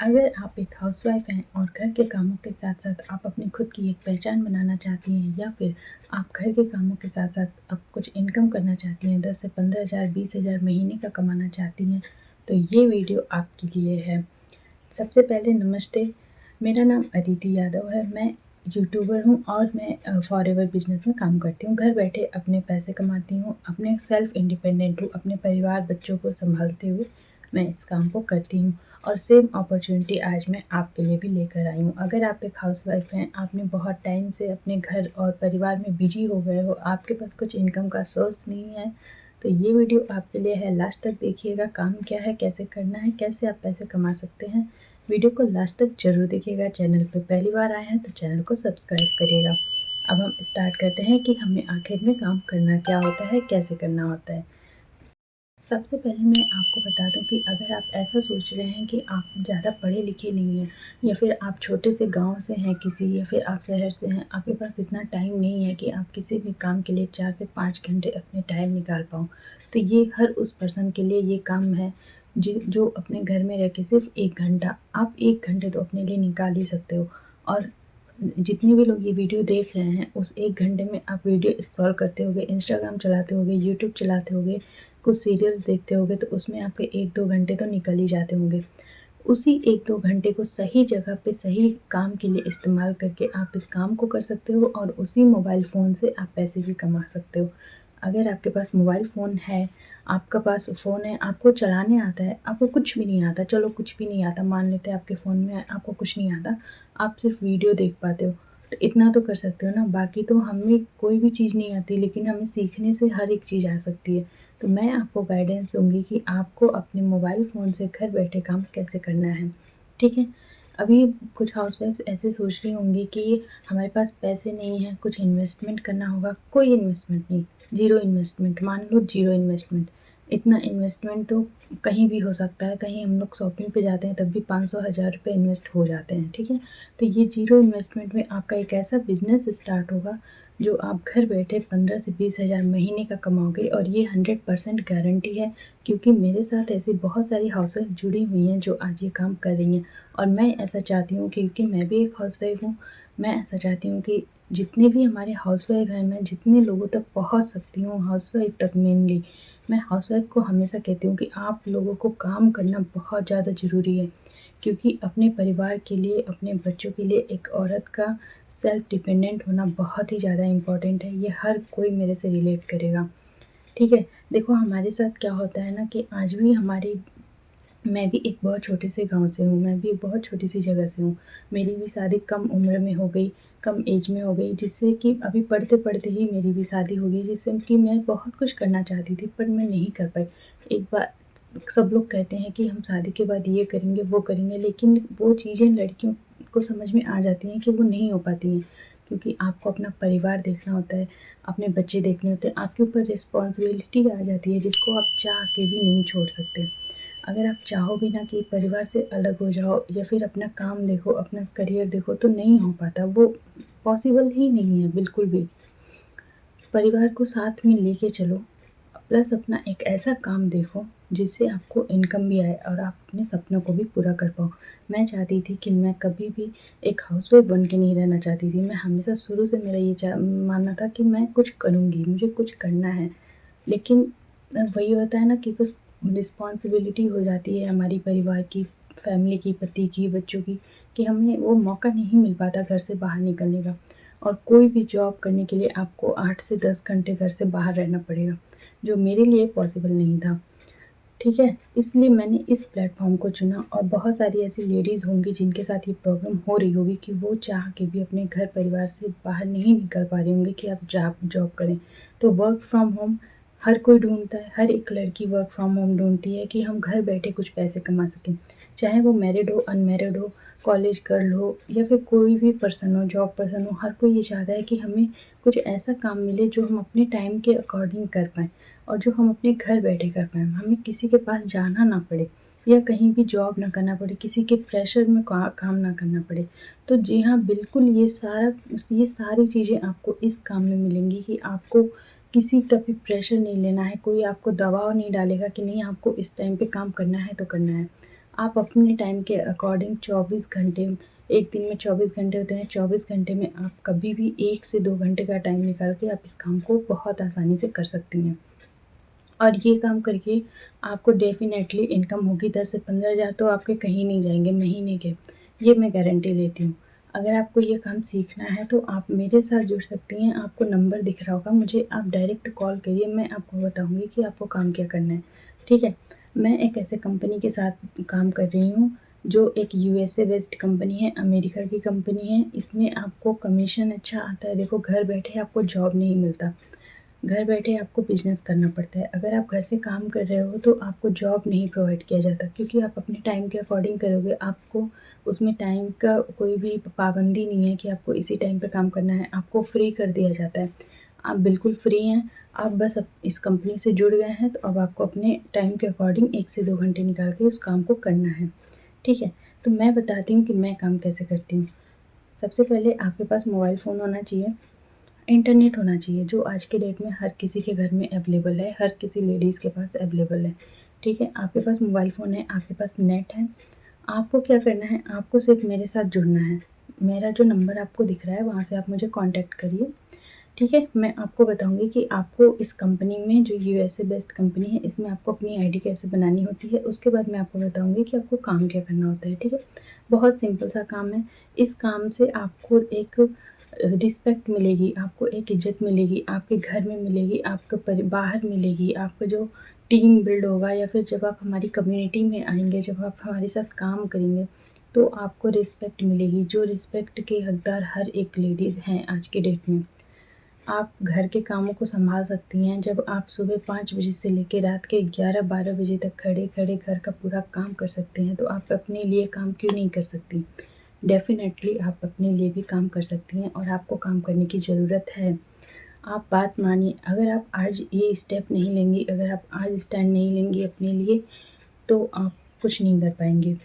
अगर आप एक हाउसवाइफ हैं और घर के कामों के साथ-साथ आप अपनी खुद की एक पहचान बनाना चाहती हैं या फिर आप घर के कामों के साथ-साथ आप कुछ इनकम करना चाहती हैं, 10 से 15,000 20,000 महीने का कमाना चाहती हैं, तो ये वीडियो आपके लिए है। सबसे पहले नमस्ते, मेरा नाम अदिति यादव है। मैं यूट्यूबर हूँ और मैं फॉरएवर बिज़नेस में काम करती हूँ। घर बैठे अपने पैसे कमाती हूँ, अपने सेल्फ इंडिपेंडेंट हूँ, अपने परिवार बच्चों को सँभालते हुए मैं इस काम को करती हूँ और सेम अपॉर्च्युनिटी आज मैं आपके लिए भी लेकर आई हूँ। अगर आप एक हाउसवाइफ़ हैं, आपने बहुत टाइम से अपने घर और परिवार में बिज़ी हो गए हो, आपके पास कुछ इनकम का सोर्स नहीं है, तो ये वीडियो आपके लिए है। लास्ट तक देखिएगा, काम क्या है, कैसे करना है, कैसे आप पैसे कमा सकते हैं। वीडियो को लास्ट तक ज़रूर देखिएगा। चैनल पे पहली बार आए हैं तो चैनल को सब्सक्राइब करिएगा। अब हम स्टार्ट करते हैं कि हमें आखिर में काम करना क्या होता है, कैसे करना होता है। सबसे पहले मैं आपको बता दूं कि अगर आप ऐसा सोच रहे हैं कि आप ज़्यादा पढ़े लिखे नहीं हैं या फिर आप छोटे से गांव से हैं किसी, या फिर आप शहर से हैं, आपके पास इतना टाइम नहीं है कि आप किसी भी काम के लिए 4 से 5 घंटे अपने टाइम निकाल पाओ, तो ये हर उस पर्सन के लिए ये काम है जो अपने घर में रह के सिर्फ 1 घंटा, आप 1 घंटे तो अपने लिए निकाल ही सकते हो। और जितने भी लोग ये वीडियो देख रहे हैं, उस 1 घंटे में आप वीडियो स्क्रॉल करते होगे, इंस्टाग्राम चलाते होगे, यूट्यूब चलाते होगे, कुछ सीरियल्स देखते होगे, तो उसमें आपके 1-2 घंटे तो निकल ही जाते होंगे। उसी 1-2 घंटे को सही जगह पे सही काम के लिए इस्तेमाल करके आप इस काम को कर सकते हो और उसी मोबाइल फ़ोन से आप पैसे भी कमा सकते हो। अगर आपके पास मोबाइल फ़ोन है, आपका पास फ़ोन है, आपको चलाने आता है, आपको कुछ भी नहीं आता, चलो कुछ भी नहीं आता, मान लेते हैं आपके फ़ोन में आपको कुछ नहीं आता, आप सिर्फ वीडियो देख पाते हो, तो इतना तो कर सकते हो ना। बाकी तो हमें कोई भी चीज़ नहीं आती, लेकिन हमें सीखने से हर एक चीज़ आ सकती है। तो मैं आपको गाइडेंस दूँगी कि आपको अपने मोबाइल फ़ोन से घर बैठे काम कैसे करना है, ठीक है? अभी कुछ हाउसवाइफ्स ऐसे सोच रही होंगी कि हमारे पास पैसे नहीं हैं, कुछ इन्वेस्टमेंट करना होगा। कोई इन्वेस्टमेंट नहीं, ज़ीरो इन्वेस्टमेंट, मान लो ज़ीरो इन्वेस्टमेंट। इतना इन्वेस्टमेंट तो कहीं भी हो सकता है, कहीं हम लोग शॉपिंग पे जाते हैं तब भी 500 हज़ार रुपए इन्वेस्ट हो जाते हैं, ठीक है? तो ये ज़ीरो इन्वेस्टमेंट में आपका एक ऐसा बिज़नेस स्टार्ट होगा जो आप घर बैठे 15 से 20 हज़ार महीने का कमाओगे, और ये 100% गारंटी है, क्योंकि मेरे साथ ऐसी बहुत सारी हाउसवाइफ जुड़ी हुई हैं जो आज ये काम कर रही हैं। और मैं ऐसा चाहती हूँ, क्योंकि मैं भी एक हाउसवाइफ हूँ, मैं ऐसा चाहती हूँ कि जितने भी हमारे हाउसवाइफ हैं, मैं जितने लोगों तक पहुँच सकती हूँ, हाउसवाइफ तक मेनली, मैं हाउसवाइफ को हमेशा कहती हूँ कि आप लोगों को काम करना बहुत ज़्यादा ज़रूरी है, क्योंकि अपने परिवार के लिए, अपने बच्चों के लिए एक औरत का सेल्फ डिपेंडेंट होना बहुत ही ज़्यादा इम्पोर्टेंट है। ये हर कोई मेरे से रिलेट करेगा, ठीक है? देखो हमारे साथ क्या होता है ना कि आज भी मैं भी एक बहुत छोटे से गाँव से हूँ, मैं भी एक बहुत छोटी-सी जगह से हूँ। मेरी भी शादी कम उम्र में हो गई, कम एज में हो गई, जिससे कि अभी पढ़ते-पढ़ते ही मेरी भी शादी हो गई, जिससे कि मैं बहुत कुछ करना चाहती थी पर मैं नहीं कर पाई। एक बार सब लोग कहते हैं कि हम शादी के बाद ये करेंगे, वो करेंगे, लेकिन वो चीज़ें लड़कियों को समझ में आ जाती हैं कि वो नहीं हो पाती हैं, क्योंकि आपको अपना परिवार देखना होता है, अपने बच्चे देखने होते हैं, आपके ऊपर रिस्पॉन्सिबिलिटी आ जाती है जिसको आप चाह के भी नहीं छोड़ सकते। अगर आप चाहो भी ना कि परिवार से अलग हो जाओ या फिर अपना काम देखो, अपना करियर देखो, तो नहीं हो पाता, वो पॉसिबल ही नहीं है बिल्कुल भी। परिवार को साथ में लेके चलो, प्लस अपना एक ऐसा काम देखो जिससे आपको इनकम भी आए और आप अपने सपनों को भी पूरा कर पाओ। मैं चाहती थी कि मैं कभी भी एक हाउसवाइफ़ बन के नहीं रहना चाहती थी। मैं हमेशा शुरू से मेरा ये मानना था कि मैं कुछ करूँगी, मुझे कुछ करना है। लेकिन वही होता है ना कि बस रिस्पॉन्सिबिलिटी हो जाती है हमारी परिवार की, फैमिली की, पति की, बच्चों की, कि हमें वो मौका नहीं मिल पाता घर से बाहर निकलने का। और कोई भी जॉब करने के लिए आपको 8 से 10 घंटे घर से बाहर रहना पड़ेगा, जो मेरे लिए पॉसिबल नहीं था, ठीक है? इसलिए मैंने इस प्लेटफ़ॉर्म को चुना, और बहुत सारी ऐसी लेडीज़ होंगी जिनके साथ ये प्रॉब्लम हो रही होगी कि वो चाह के भी अपने घर परिवार से बाहर नहीं निकल पा रही होंगी कि आप जॉब करें। तो वर्क फ्रॉम होम हर कोई ढूँढता है, हर एक लड़की वर्क फ्रॉम होम ढूँढती है कि हम घर बैठे कुछ पैसे कमा सकें। चाहे वो मैरिड हो, अनमैरिड हो, कॉलेज गर्ल हो या फिर कोई भी पर्सन हो, जॉब पर्सन हो, हर कोई ये चाहता है कि हमें कुछ ऐसा काम मिले जो हम अपने टाइम के अकॉर्डिंग कर पाएँ और जो हम अपने घर बैठे कर पाएँ। हमें किसी के पास जाना ना पड़े या कहीं भी जॉब ना करना पड़े, किसी के प्रेशर में काम ना करना पड़े। तो जी हाँ, बिल्कुल ये सारी चीज़ें आपको इस काम में मिलेंगी कि आपको किसी का भी प्रेशर नहीं लेना है, कोई आपको दबाव नहीं डालेगा कि नहीं आपको इस टाइम पे काम करना है तो करना है। आप अपने टाइम के अकॉर्डिंग 24 घंटे, एक दिन में 24 घंटे होते हैं, 24 घंटे में आप कभी भी 1 से 2 घंटे का टाइम निकाल के आप इस काम को बहुत आसानी से कर सकती हैं। और ये काम करके आपको डेफ़िनेटली इनकम होगी। 10 से 15,000 तो आपके कहीं नहीं जाएँगे महीने के, ये मैं गारंटी लेती हूँ। अगर आपको ये काम सीखना है तो आप मेरे साथ जुड़ सकती हैं, आपको नंबर दिख रहा होगा, मुझे आप डायरेक्ट कॉल करिए, मैं आपको बताऊँगी कि आपको काम क्या करना है, ठीक है? मैं एक ऐसे कंपनी के साथ काम कर रही हूँ, जो एक यूएसए बेस्ड कंपनी है, अमेरिका की कंपनी है। इसमें आपको कमीशन अच्छा आता है। देखो, घर बैठे आपको जॉब नहीं मिलता। घर बैठे आपको बिज़नेस करना पड़ता है। अगर आप घर से काम कर रहे हो तो आपको जॉब नहीं प्रोवाइड किया जाता, क्योंकि आप अपने टाइम के अकॉर्डिंग करोगे। आपको उसमें टाइम का कोई भी पाबंदी नहीं है कि आपको इसी टाइम पे काम करना है, आपको फ्री कर दिया जाता है। आप बिल्कुल फ्री हैं, आप बस अब इस कंपनी से जुड़ गए हैं तो अब आपको अपने टाइम के अकॉर्डिंग 1 से 2 घंटे निकाल के उस काम को करना है, ठीक है? तो मैं बताती हूँ कि मैं काम कैसे करती हूँ। सबसे पहले आपके पास मोबाइल फ़ोन होना चाहिए। इंटरनेट होना चाहिए, जो आज के डेट में हर किसी के घर में अवेलेबल है, हर किसी लेडीज़ के पास अवेलेबल है, ठीक है? आपके पास मोबाइल फ़ोन है, आपके पास नेट है, आपको क्या करना है, आपको सिर्फ़ मेरे साथ जुड़ना है। मेरा जो नंबर आपको दिख रहा है, वहाँ से आप मुझे कॉन्टैक्ट करिए, ठीक है? मैं आपको बताऊँगी कि आपको इस कंपनी में, जो यूएसए बेस्ड कंपनी है, इसमें आपको अपनी आईडी कैसे बनानी होती है, उसके बाद मैं आपको बताऊँगी कि आपको काम क्या करना होता है, ठीक है? बहुत सिंपल सा काम है। इस काम से आपको एक रिस्पेक्ट मिलेगी, आपको एक इज़्ज़त मिलेगी, आपके घर में मिलेगी, आपके बाहर मिलेगी, आपका जो टीम बिल्ड होगा, या फिर जब आप हमारी कम्युनिटी में आएँगे, जब आप हमारे साथ काम करेंगे, तो आपको रिस्पेक्ट मिलेगी, जो रिस्पेक्ट के हकदार हर एक लेडीज़ हैं आज के डेट में। आप घर के कामों को सँभाल सकती हैं। जब आप सुबह 5 बजे से लेके रात के 11-12 बजे तक खड़े-खड़े घर का पूरा काम कर सकते हैं, तो आप अपने लिए काम क्यों नहीं कर सकती? डेफ़िनेटली आप अपने लिए भी काम कर सकती हैं, और आपको काम करने की ज़रूरत है। आप बात मानिए, अगर आप आज ये स्टेप नहीं लेंगी, अगर आप आज स्टैंड नहीं लेंगी अपने लिए, तो आप कुछ नहीं कर पाएँगी।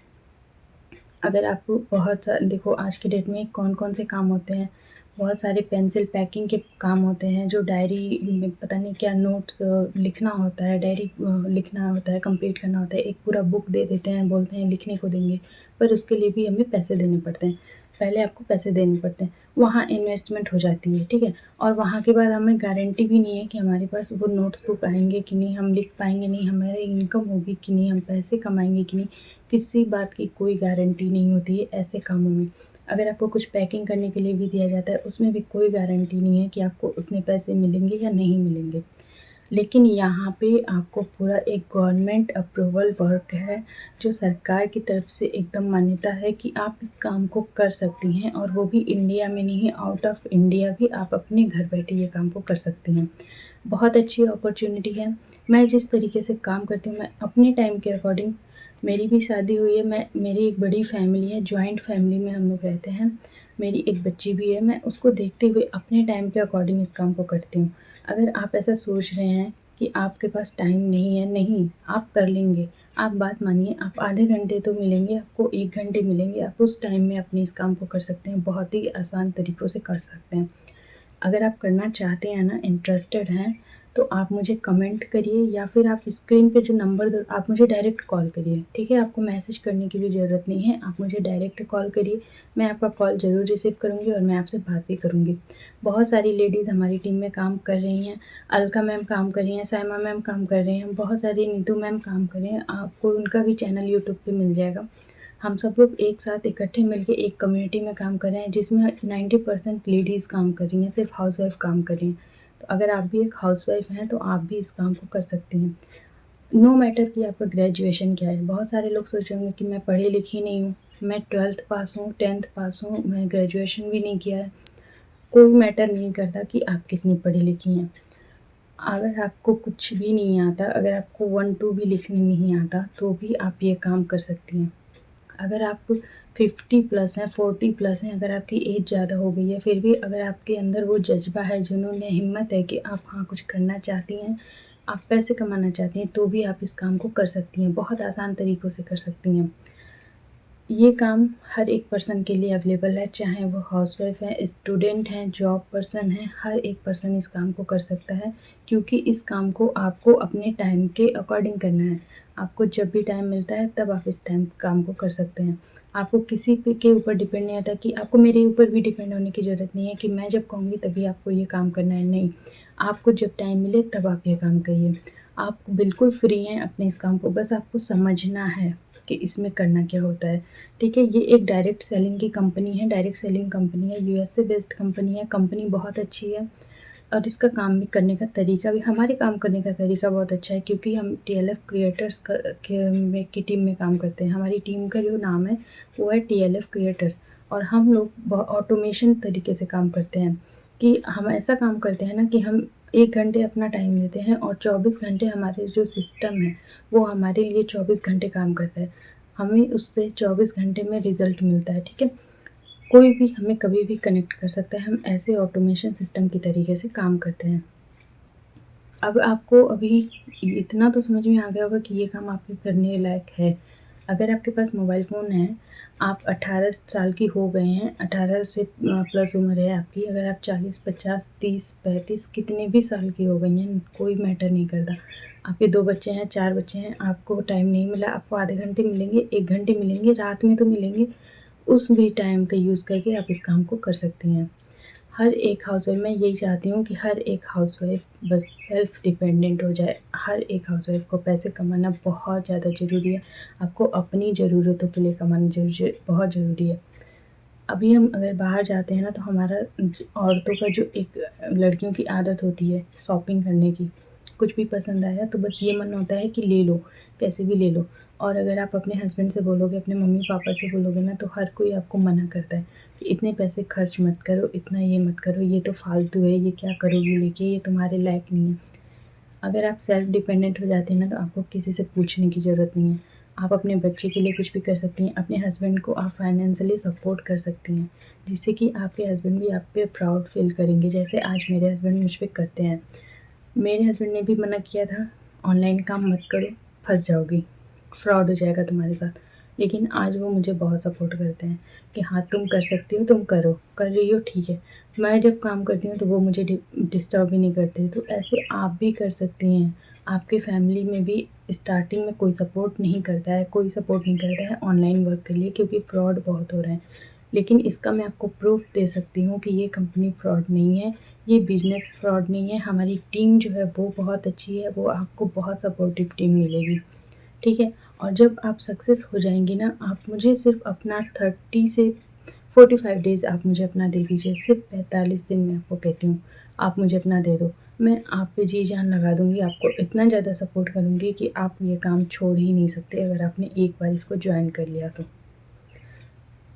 अगर आपको बहुत सा देखो, आज के डेट में कौन-कौन से काम होते हैं, बहुत सारे पेंसिल पैकिंग के काम होते हैं, जो डायरी में पता नहीं क्या नोट्स लिखना होता है, डायरी लिखना होता है, कंप्लीट करना होता है, एक पूरा बुक दे देते हैं, बोलते हैं लिखने को देंगे, पर उसके लिए भी हमें पैसे देने पड़ते हैं। पहले आपको पैसे देने पड़ते हैं, वहाँ इन्वेस्टमेंट हो जाती है, ठीक है? और वहाँ के बाद हमें गारंटी भी नहीं है कि हमारे पास वो नोट्स बुक आएँगे कि नहीं, हम लिख पाएँगे नहीं, हमारी इनकम होगी कि नहीं, हम पैसे कमाएँगे कि नहीं। किसी बात की कोई गारंटी नहीं होती है ऐसे कामों में। अगर आपको कुछ पैकिंग करने के लिए भी दिया जाता है, उसमें भी कोई गारंटी नहीं है कि आपको उतने पैसे मिलेंगे या नहीं मिलेंगे। लेकिन यहाँ पे आपको पूरा एक गवर्नमेंट अप्रूवल वर्क है, जो सरकार की तरफ से एकदम मान्यता है कि आप इस काम को कर सकती हैं, और वो भी इंडिया में नहीं, आउट ऑफ इंडिया भी आप अपने घर बैठे ये काम को कर सकती हैं। बहुत अच्छी अपॉर्च्युनिटी है। मैं जिस तरीके से काम करती हूँ, मैं अपने टाइम के अकॉर्डिंग, मेरी भी शादी हुई है, मेरी एक बड़ी फैमिली है, जॉइंट फैमिली में हम लोग रहते हैं। मेरी एक बच्ची भी है, मैं उसको देखते हुए अपने टाइम के अकॉर्डिंग इस काम को करती हूँ। अगर आप ऐसा सोच रहे हैं कि आपके पास टाइम नहीं है, नहीं, आप कर लेंगे। आप बात मानिए, आप आधे घंटे तो मिलेंगे, आपको 1 घंटे मिलेंगे, आप उस टाइम में अपने इस काम को कर सकते हैं, बहुत ही आसान तरीकों से कर सकते हैं। अगर आप करना चाहते हैं ना, इंटरेस्टेड हैं, तो आप मुझे कमेंट करिए, या फिर आप स्क्रीन पे जो नंबर दो, आप मुझे डायरेक्ट कॉल करिए, ठीक है? आपको मैसेज करने की भी ज़रूरत नहीं है, आप मुझे डायरेक्ट कॉल करिए, मैं आपका कॉल ज़रूर रिसीव करूँगी, और मैं आपसे बात भी करूँगी। बहुत सारी लेडीज़ हमारी टीम में काम कर रही हैं, अलका मैम काम कर रही हैं, साइमा मैम काम कर रही हैं, बहुत सारी नीतू मैम काम कर रही हैं, आपको उनका भी चैनल यूट्यूब पे मिल जाएगा। हम सब लोग एक साथ इकट्ठे मिलके एक कम्युनिटी में काम कर रहे हैं, जिसमें 90% लेडीज़ काम कर रही हैं, सिर्फ़ हाउसवाइफ़ काम कर रही हैं। तो अगर आप भी एक हाउसवाइफ़ हैं, तो आप भी इस काम को कर सकती हैं। नो मैटर कि आपका ग्रेजुएशन क्या है। बहुत सारे लोग सोच रहे होंगे कि मैं पढ़ी-लिखी नहीं हूँ, मैं 12th पास हूँ, 10th पास हूँ, मैं ग्रेजुएशन भी नहीं किया है। कोई मैटर नहीं करता कि आप कितनी पढ़ी-लिखी हैं। अगर आपको कुछ भी नहीं आता, अगर आपको 1-2 भी लिखने नहीं आता, तो भी आप ये काम कर सकती हैं। अगर आप 50 प्लस हैं, 40 प्लस हैं, अगर आपकी एज ज़्यादा हो गई है, फिर भी अगर आपके अंदर वो जज़्बा है, जुनून है, हिम्मत है कि आप हाँ, कुछ करना चाहती हैं, आप पैसे कमाना चाहती हैं, तो भी आप इस काम को कर सकती हैं, बहुत आसान तरीक़ों से कर सकती हैं। ये काम हर एक पर्सन के लिए अवेलेबल है, चाहे वो हाउसवाइफ है, स्टूडेंट हैं, जॉब पर्सन है, हर एक पर्सन इस काम को कर सकता है, क्योंकि इस काम को आपको अपने टाइम के अकॉर्डिंग करना है। आपको जब भी टाइम मिलता है तब आप इस टाइम काम को कर सकते हैं। आपको किसी पे के ऊपर डिपेंड नहीं आता कि आपको मेरे ऊपर भी डिपेंड होने की ज़रूरत नहीं है कि मैं जब कहूँगी तभी आपको ये काम करना है, नहीं। आपको जब टाइम मिले तब आप ये काम करिए। आप बिल्कुल फ्री हैं अपने इस काम को, बस आपको समझना है कि इसमें करना क्या होता है, ठीक है। ये एक डायरेक्ट सेलिंग की कंपनी है, डायरेक्ट सेलिंग कंपनी है, यूएसए बेस्ड कंपनी है, कंपनी बहुत अच्छी है। और इसका काम भी करने का तरीका भी, हमारे काम करने का तरीका बहुत अच्छा है, क्योंकि हम टीएलएफ क्रिएटर्स की टीम में काम करते हैं। हमारी टीम का जो नाम है वो है टीएलएफ क्रिएटर्स, और हम लोग बहुत ऑटोमेशन तरीके से काम करते हैं, कि हम ऐसा काम करते हैं ना कि हम 1 घंटे अपना टाइम देते हैं और 24 घंटे हमारे जो सिस्टम है वो हमारे लिए 24 घंटे काम करता है। हमें उससे 24 घंटे में रिज़ल्ट मिलता है, ठीक है। कोई भी हमें कभी भी कनेक्ट कर सकता है, हम ऐसे ऑटोमेशन सिस्टम की तरीके से काम करते हैं। अब आपको अभी इतना तो समझ में आ गया होगा कि ये काम आपके करने लायक है। अगर आपके पास मोबाइल फ़ोन है, आप 18 साल की हो गए हैं, 18 से प्लस उम्र है आपकी, अगर आप 40, 50, 30, 35 कितने भी साल की हो गई हैं, कोई मैटर नहीं करता। आपके 2 बच्चे हैं, 4 बच्चे हैं, आपको टाइम नहीं मिला, आपको आधे घंटे मिलेंगे, 1 घंटे मिलेंगे, रात में तो मिलेंगे, उस भी टाइम का यूज़ करके आप इस काम को कर सकती हैं। हर एक हाउसवाइफ़, मैं यही चाहती हूँ कि हर एक हाउसवाइफ़ बस सेल्फ़ डिपेंडेंट हो जाए। हर एक हाउसवाइफ़ को पैसे कमाना बहुत ज़्यादा ज़रूरी है। आपको अपनी ज़रूरतों के लिए कमाना बहुत ज़रूरी है। अभी हम अगर बाहर जाते हैं ना, तो हमारा औरतों का जो एक लड़कियों की आदत होती है शॉपिंग करने की, कुछ भी पसंद आया तो बस ये मन होता है कि ले लो, कैसे भी ले लो। और अगर आप अपने हस्बैंड से बोलोगे, अपने मम्मी-पापा से बोलोगे ना, तो हर कोई आपको मना करता है कि इतने पैसे खर्च मत करो, इतना ये मत करो, ये तो फालतू है, ये क्या करोगी लेके, ये तुम्हारे लायक नहीं है। अगर आप सेल्फ डिपेंडेंट हो जाते हैं ना, तो आपको किसी से पूछने की ज़रूरत नहीं है। आप अपने बच्चे के लिए कुछ भी कर सकती हैं, अपने हस्बैंड को आप फाइनेंशियली सपोर्ट कर सकती हैं, जिससे कि आपके हस्बैंड भी आप पे प्राउड फ़ील करेंगे, जैसे आज मेरे हस्बैंड मुझ पे करते हैं। मेरे हस्बैंड ने भी मना किया था, ऑनलाइन काम मत करो, फँस जाओगी, फ्रॉड हो जाएगा तुम्हारे साथ। लेकिन आज वो मुझे बहुत सपोर्ट करते हैं कि हाँ, तुम कर सकती हो, तुम करो, कर रही हो ठीक है। मैं जब काम करती हूँ तो वो मुझे डिस्टर्ब भी नहीं करते, तो ऐसे आप भी कर सकती हैं। आपकी फैमिली में भी स्टार्टिंग में कोई सपोर्ट नहीं करता है, कोई सपोर्ट नहीं करता है ऑनलाइन वर्क के लिए, क्योंकि फ्रॉड बहुत हो रहे हैं। लेकिन इसका मैं आपको प्रूफ़ दे सकती हूँ कि ये कंपनी फ्रॉड नहीं है, ये बिज़नेस फ्रॉड नहीं है। हमारी टीम जो है वो बहुत अच्छी है, वो आपको बहुत सपोर्टिव टीम मिलेगी, ठीक है। और जब आप सक्सेस हो जाएँगी ना, आप मुझे सिर्फ़ अपना 30 से 45 डेज़ आप मुझे अपना दे दीजिए, सिर्फ़ 45 दिन मैं आपको कहती हूँ, आप मुझे अपना दे दो। मैं आप पे जी-जान लगा दूँगी, आपको इतना ज़्यादा सपोर्ट करूँगी कि आप ये काम छोड़ ही नहीं सकते, अगर आपने एक बार इसको जॉइन कर लिया तो।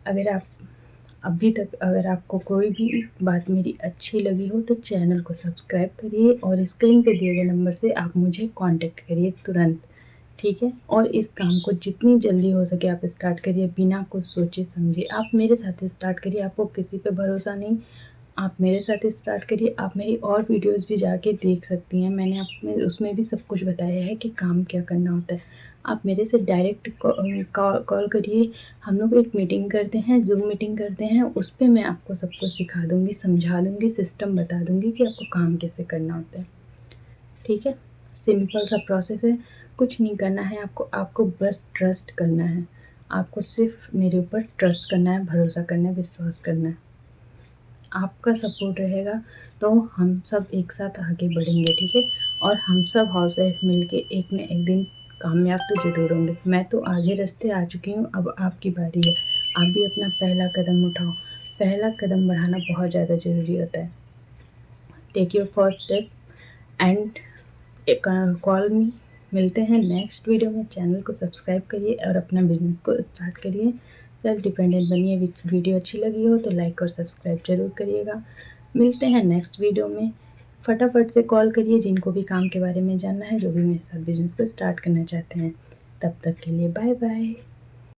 अगर आप अभी तक, अगर आपको कोई भी बात मेरी अच्छी लगी हो तो चैनल को सब्सक्राइब करिए, और स्क्रीन पे दिए गए नंबर से आप मुझे कांटेक्ट करिए तुरंत, ठीक है। और इस काम को जितनी जल्दी हो सके आप स्टार्ट करिए, बिना कुछ सोचे समझे। आप मेरे साथ स्टार्ट करिए, आपको किसी पे भरोसा नहीं, आप मेरे साथ स्टार्ट करिए। आप मेरी और वीडियोज़ भी जाके देख सकती हैं, मैंने अपने उसमें भी सब कुछ बताया है कि काम क्या करना होता है। आप मेरे से डायरेक्ट कॉल करिए, हम लोग एक मीटिंग करते हैं, ज़ूम मीटिंग करते हैं, उस पे मैं आपको सब कुछ सिखा दूँगी, समझा दूँगी, सिस्टम बता दूँगी कि आपको काम कैसे करना होता है, ठीक है। सिंपल सा प्रोसेस है, कुछ नहीं करना है आपको, आपको बस ट्रस्ट करना है। आपको सिर्फ़ मेरे ऊपर ट्रस्ट करना है, भरोसा करना है, विश्वास करना है। आपका सपोर्ट रहेगा तो हम सब एक साथ आगे बढ़ेंगे, ठीक है। और हम सब हाउसवाइफ मिलके एक न एक दिन कामयाब तो ज़रूर होंगे। मैं तो आधे रास्ते आ चुकी हूँ, अब आपकी बारी है। आप भी अपना पहला कदम उठाओ। पहला कदम बढ़ाना बहुत ज़्यादा ज़रूरी होता है। Take your first step and call me. मिलते हैं नेक्स्ट वीडियो में। चैनल को सब्सक्राइब करिए और अपना बिजनेस को स्टार्ट करिए, सेल्फ डिपेंडेंट बनिए। वीडियो अच्छी लगी हो तो लाइक और सब्सक्राइब जरूर करिएगा। मिलते हैं नेक्स्ट वीडियो में। फटाफट से कॉल करिए जिनको भी काम के बारे में जानना है, जो भी मेरे साथ बिजनेस को स्टार्ट करना चाहते हैं। तब तक के लिए बाय बाय।